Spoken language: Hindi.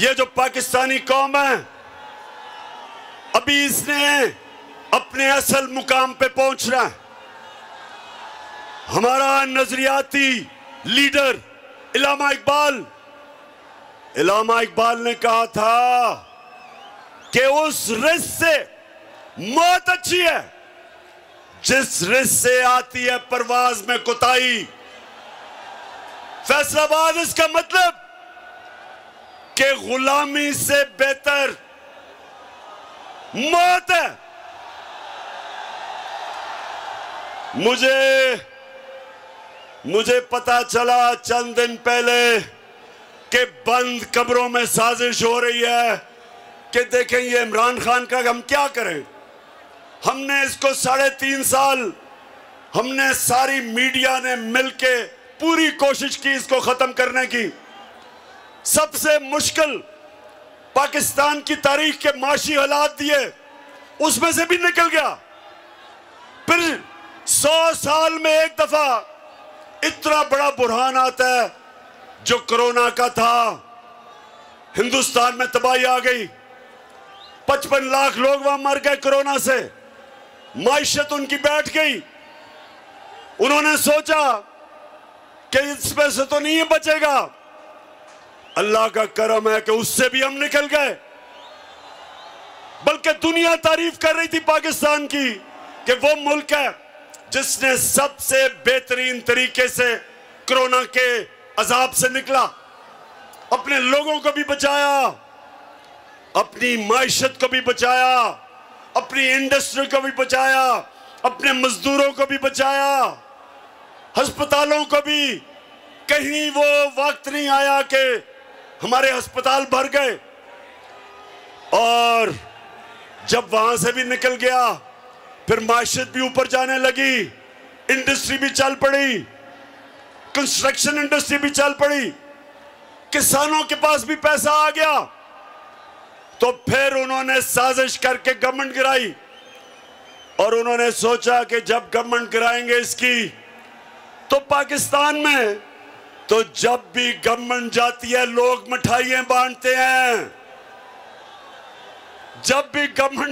ये जो पाकिस्तानी कौम है, अभी इसने अपने असल मुकाम पे पहुंचना है। हमारा नजरियाती लीडर इलामा इकबाल ने कहा था कि उस रिस्क से मौत अच्छी है जिस रिस्क से आती है परवाज में कोताही। फैसलाबाद इसका मतलब कि गुलामी से बेहतर मौत है। मुझे पता चला चंद दिन पहले कि बंद कब्रों में साजिश हो रही है कि देखें ये इमरान खान का हम क्या करें। हमने इसको 3.5 साल हमने सारी मीडिया ने मिलके पूरी कोशिश की इसको खत्म करने की। सबसे मुश्किल पाकिस्तान की तारीख के माशी हालात दिए, उसमें से भी निकल गया। फिर 100 साल में एक दफा इतना बड़ा बुरहान आता है जो कोरोना का था। हिंदुस्तान में तबाही आ गई, 55 लाख लोग वहां मर गए कोरोना से, माइशत उनकी बैठ गई। उन्होंने सोचा कि इसमें से तो नहीं बचेगा। अल्लाह का करम है कि उससे भी हम निकल गए। बल्कि दुनिया तारीफ कर रही थी पाकिस्तान की कि वो मुल्क है जिसने सबसे बेहतरीन तरीके से कोरोना के अजाब से निकला, अपने लोगों को भी बचाया, अपनी माइशत को भी बचाया, अपनी इंडस्ट्री को भी बचाया, अपने मजदूरों को भी बचाया, अस्पतालों को भी। कहीं वो वक्त नहीं आया कि हमारे अस्पताल भर गए। और जब वहां से भी निकल गया फिर माइशत भी ऊपर जाने लगी, इंडस्ट्री भी चल पड़ी, कंस्ट्रक्शन इंडस्ट्री भी चल पड़ी, किसानों के पास भी पैसा आ गया। तो फिर उन्होंने साजिश करके गवर्नमेंट गिराई और उन्होंने सोचा कि जब गवर्नमेंट गिराएंगे इसकी तो पाकिस्तान में तो जब भी गवर्नमेंट जाती है लोग मिठाइयां बांटते हैं। जब भी गवर्नमेंट